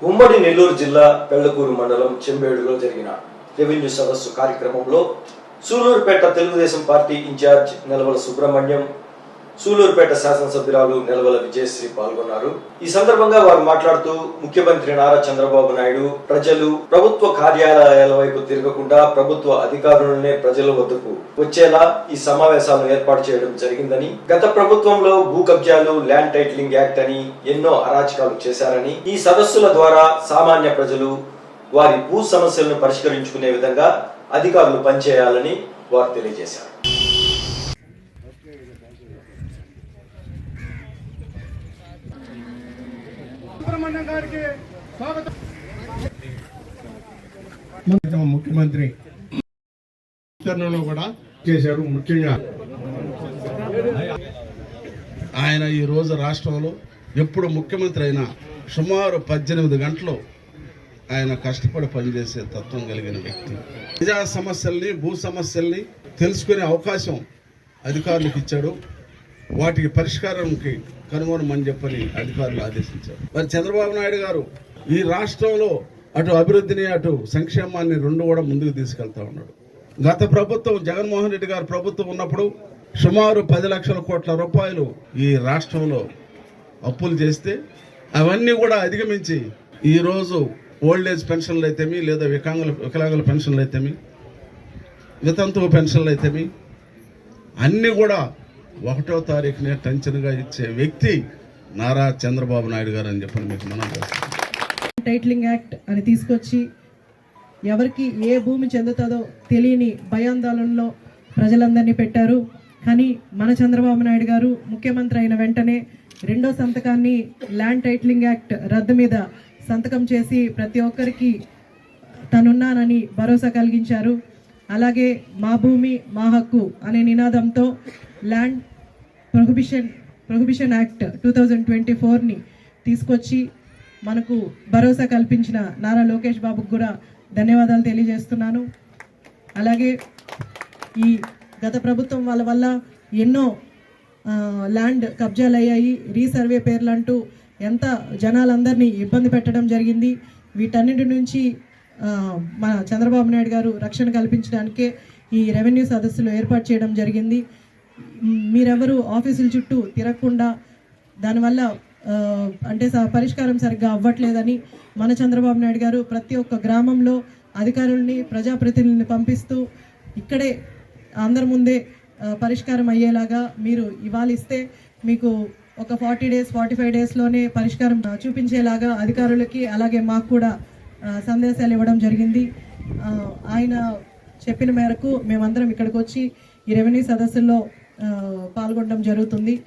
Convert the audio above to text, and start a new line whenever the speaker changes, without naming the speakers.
ఉమ్మడి నెల్లూరు జిల్లా పెళ్లకూరు మండలం చెంబేడులో జరిగిన రెవెన్యూ సదస్సు కార్యక్రమంలో సూలూరుపేట తెలుగుదేశం పార్టీ ఇన్ఛార్జ్ నెలవల సుబ్రహ్మణ్యం, సూలూరుపేట శాసనసభ్యురాలు నెలవల విజయశ్రీ పాల్గొన్నారు. ఈ సందర్భంగా వారు మాట్లాడుతూ ముఖ్యమంత్రి నారా చంద్రబాబు నాయుడు ప్రజలు ప్రభుత్వ కార్యాలయాల వైపు తిరగకుండా ప్రభుత్వ అధికారులనే ప్రజల వద్దకు వచ్చేలా ఈ సమావేశాలను ఏర్పాటు చేయడం జరిగిందని, గత ప్రభుత్వంలో భూ కబ్జాలు, ల్యాండ్ టైటిలింగ్ యాక్ట్ అని ఎన్నో అరాచకాలు చేశారని, ఈ సదస్సుల ద్వారా సామాన్య ప్రజలు వారి భూ సమస్యలను పరిష్కరించుకునే విధంగా అధికారులు పనిచేయాలని వారు తెలియజేశారు.
ముఖ్యమంత్రి కూడా చేశారు. ముఖ్యంగా ఆయన ఈ రోజు రాష్ట్రంలో ఎప్పుడు ముఖ్యమంత్రి అయినా సుమారు 18 గంటలు ఆయన కష్టపడి పనిచేసే తత్వం కలిగిన వ్యక్తి. ప్రజా సమస్యల్ని, భూ సమస్యల్ని తెలుసుకునే అవకాశం అధికారులకు ఇచ్చాడు. వాటికి పరిష్కారంకి కనుగొనమని చెప్పని అధికారులు ఆదేశించారు. మరి చంద్రబాబు నాయుడు గారు ఈ రాష్ట్రంలో అటు అభివృద్ధిని, అటు సంక్షేమాన్ని రెండు కూడా ముందుకు తీసుకెళ్తా ఉన్నాడు. గత ప్రభుత్వం, జగన్మోహన్ రెడ్డి గారు ప్రభుత్వం ఉన్నప్పుడు సుమారు 10 లక్షల కోట్ల రూపాయలు ఈ రాష్ట్రంలో అప్పులు చేస్తే అవన్నీ కూడా అధిగమించి ఈరోజు ఓల్డేజ్ పెన్షన్లు అయితేమి, లేదా వికలాంగుల పెన్షన్లు అయితేమి, వితంతువు పెన్షన్లు అయితేమి అన్నీ కూడా 1వ తారీఖునే టెన్షన్గా ఇచ్చే వ్యక్తి నారా చంద్రబాబు నాయుడు గారు అని చెప్పని మీకు మనం చేస్తాం.
టైటిలింగ్ యాక్ట్ అని తీసుకొచ్చి ఎవరికి ఏ భూమి చెందుతుందో తెలియని భయాందోళనలో ప్రజలందరినీ పెట్టారు. కానీ మన చంద్రబాబు నాయుడు గారు ముఖ్యమంత్రి అయిన వెంటనే 2వ సంతకాన్ని ల్యాండ్ టైటిలింగ్ యాక్ట్ రద్దు మీద సంతకం చేసి ప్రతి ఒక్కరికి తనున్నానని భరోసా కలిగించారు. అలాగే మా భూమి మా హక్కు అనే నినాదంతో ల్యాండ్ ప్రొహిబిషన్ యాక్ట్ 2024ని తీసుకొచ్చి మనకు భరోసా కల్పించిన నారా లోకేష్ బాబుకు కూడా ధన్యవాదాలు తెలియజేస్తున్నాను. అలాగే ఈ గత ప్రభుత్వం వల్ల ఎన్నో ల్యాండ్ కబ్జాలు అయ్యాయి, రీసర్వే పేర్లంటూ ఎంత జనాలందరినీ ఇబ్బంది పెట్టడం జరిగింది. వీటన్నిటి నుంచి మన చంద్రబాబు నాయుడు గారు రక్షణ కల్పించడానికే ఈ రెవెన్యూ సదస్సులు ఏర్పాటు చేయడం జరిగింది. మీరెవరు ఆఫీసుల చుట్టూ తిరగకుండా దానివల్ల అంటే పరిష్కారం సరిగ్గా అవ్వట్లేదని మన చంద్రబాబు నాయుడు గారు ప్రతి ఒక్క గ్రామంలో అధికారుల్ని, ప్రజాప్రతినిధుల్ని పంపిస్తూ ఇక్కడే అందరి ముందే పరిష్కారం అయ్యేలాగా మీరు ఇవాళ ఇస్తే మీకు ఒక 40 days 45 daysలోనే పరిష్కారం చూపించేలాగా అధికారులకి అలాగే మాకు కూడా సందేశాలు ఇవ్వడం జరిగింది. ఆయన చెప్పిన మేరకు మేమందరం ఇక్కడికి వచ్చి ఈ రెవెన్యూ సదస్సుల్లో పాల్గొనడం జరుగుతుంది.